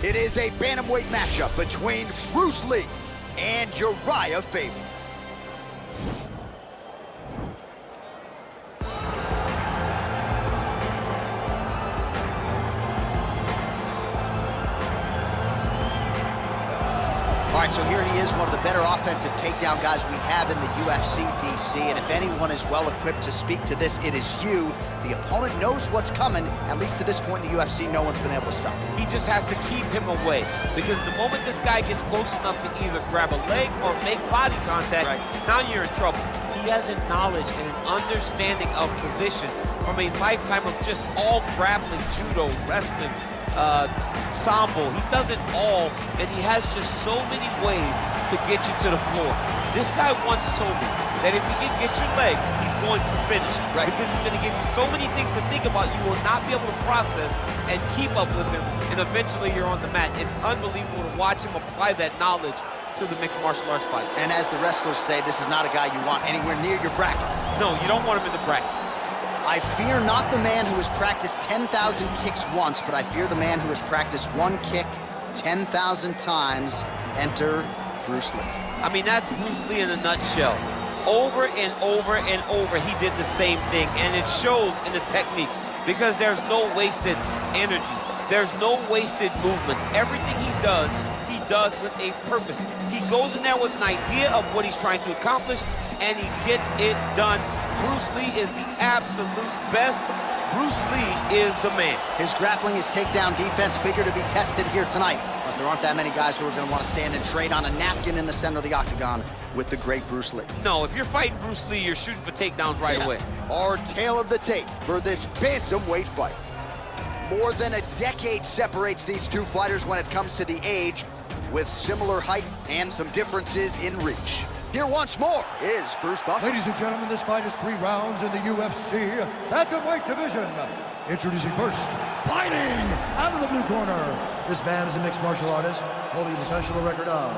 It is a bantamweight matchup between Bruce Lee and Uriah Faber. All right, so here he is, one of the better offensive takedown guys we have in the UFC, DC. And if anyone is well-equipped to speak to this, it is you. The opponent knows what's coming. At least to this point in the UFC, no one's been able to stop him. He just has to keep him away. Because the moment this guy gets close enough to either grab a leg or make body contact, now you're in trouble. He has a knowledge and an understanding of position from a lifetime of just all grappling, judo, wrestling, sambo. He does it all, and he has just so many ways to get you to the floor. This guy once told me that if he can get your leg, he's going to finish. Because he's going to give you so many things to think about, you will not be able to process and keep up with him, and eventually you're on the mat. It's unbelievable to watch him apply that knowledge to the mixed martial arts fight. And as the wrestlers say, this is not a guy you want anywhere near your bracket. No, you don't want him in the bracket. I fear not the man who has practiced 10,000 kicks once, but I fear the man who has practiced one kick 10,000 times. Enter Bruce Lee. I mean, that's Bruce Lee in a nutshell. Over and over and over, he did the same thing, and it shows in the technique because there's no wasted energy. There's no wasted movements. Everything he does with a purpose. He goes in there with an idea of what he's trying to accomplish, and he gets it done. Bruce Lee is the absolute best. Bruce Lee is the man. His grappling, his takedown defense figure to be tested here tonight, but there aren't that many guys who are going to want to stand and trade on a napkin in the center of the octagon with the great Bruce Lee. No, if you're fighting Bruce Lee, you're shooting for takedowns right away. Our tale of the tape for this bantamweight fight. More than a decade separates these two fighters when it comes to the age, with similar height and some differences in reach. Here once more is Bruce Buffer. Ladies and gentlemen, this fight is 3 rounds in the UFC bantamweight division. Introducing first, fighting out of the blue corner. This man is a mixed martial artist, holding a professional record of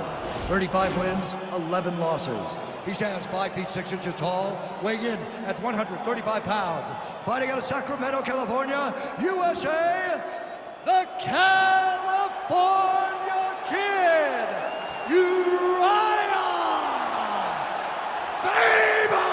35 wins, 11 losses. He stands 5 feet 6 inches tall, weighing in at 135 pounds. Fighting out of Sacramento, California, USA, the California Kid, Uriah Faber!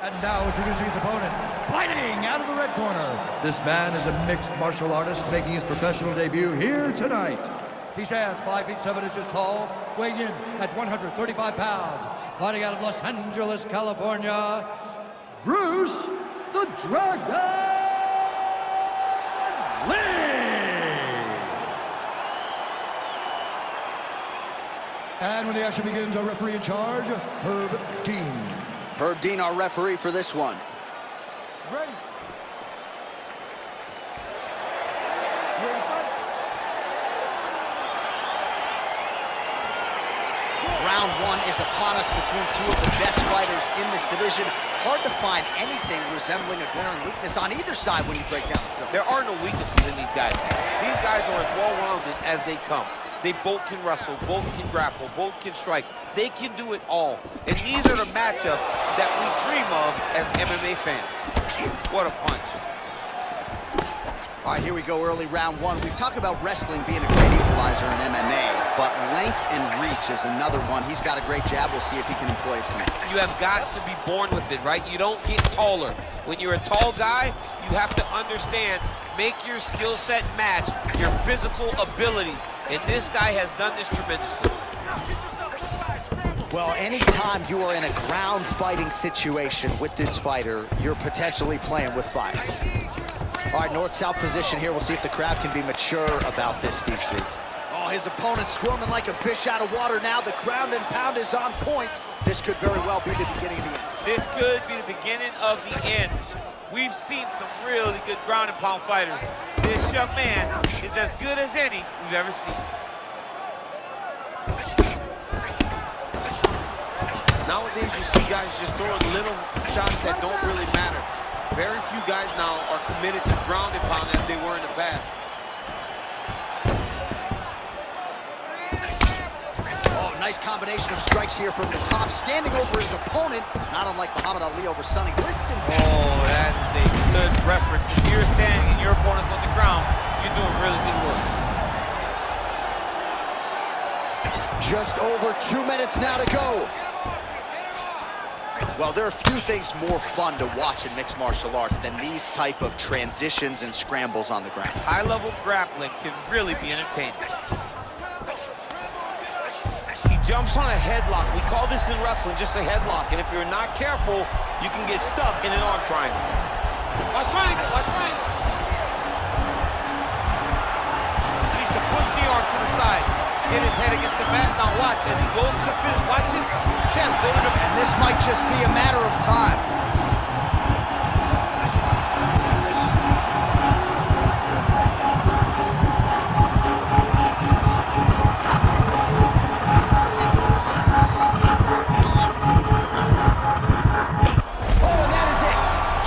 And now introducing his opponent, fighting out of the red corner. This man is a mixed martial artist making his professional debut here tonight. He stands 5 feet 7 inches tall, weighing in at 135 pounds. Fighting out of Los Angeles, California, Bruce the Dragon Lee! And when the action begins, our referee in charge, Herb Dean. Herb Dean, our referee for this one. Ready. Round one is upon us between two of the best fighters in this division. Hard to find anything resembling a glaring weakness on either side when you break down the film. There are no weaknesses in these guys. These guys are as well-rounded as they come. They both can wrestle, both can grapple, both can strike. They can do it all. And these are the matchups that we dream of as MMA fans. What a punch. All right, here we go, early round one. We talk about wrestling being a great equalizer in MMA, but length and reach is another one. He's got a great jab. We'll see if he can employ it tonight. You have got to be born with it, right? You don't get taller. When you're a tall guy, you have to understand, make your skill set match your physical abilities. And this guy has done this tremendously. Well, anytime you are in a ground fighting situation with this fighter, you're potentially playing with fire. All right, north-south position here. We'll see if the crowd can be mature about this, DC. Oh, his opponent squirming like a fish out of water now. The ground and pound is on point. This could very well be the beginning of the end. This could be the beginning of the end. We've seen some really good ground and pound fighters. This young man is as good as any we've ever seen. Nowadays, you see guys just throwing little shots that don't really matter. Very few guys now are committed to ground and pound as they were in the past. Oh, nice combination of strikes here from the top, standing over his opponent, not unlike Muhammad Ali over Sonny Liston. Oh, Just over 2 minutes now to go. Well, there are few things more fun to watch in mixed martial arts than these type of transitions and scrambles on the ground. High-level grappling can really be entertaining. He jumps on a headlock. We call this in wrestling just a headlock, and if you're not careful, you can get stuck in an arm triangle. Watch triangle, watch triangle. He needs to push the arm to the side. Get his head against the mat. Now watch, as he goes to the finish, watch his chest go to the... And this might just be a matter of time. Oh, and that is it.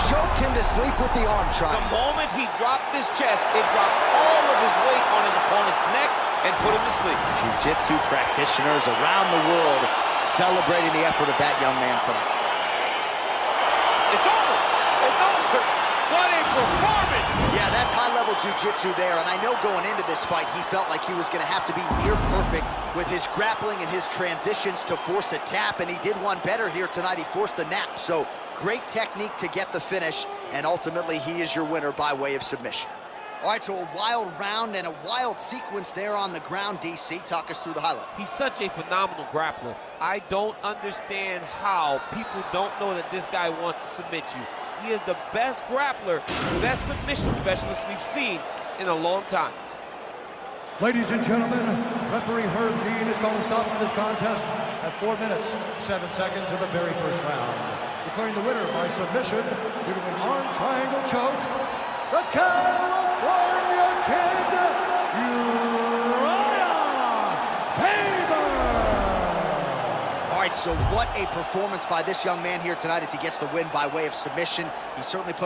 Choked him to sleep with the arm triangle. The moment he dropped his chest, it dropped all of his weight on his opponent's neck and put him to sleep. Jiu-jitsu practitioners around the world celebrating the effort of that young man tonight. It's over. It's over. What a performance. Yeah, that's high-level jiu-jitsu there, and I know going into this fight, he felt like he was going to have to be near perfect with his grappling and his transitions to force a tap, and he did one better here tonight. He forced the nap, so great technique to get the finish, and ultimately he is your winner by way of submission. All right, so a wild round and a wild sequence there on the ground, DC. Talk us through the highlight. He's such a phenomenal grappler. I don't understand how people don't know that this guy wants to submit you. He is the best grappler, best submission specialist we've seen in a long time. Ladies and gentlemen, referee Herb Dean is calling a stop to this contest at 4 minutes, 7 seconds of the very first round. Declaring the winner by submission due to an arm triangle choke, the California Kid, Uriah Faber! All right, so what a performance by this young man here tonight as he gets the win by way of submission. He certainly put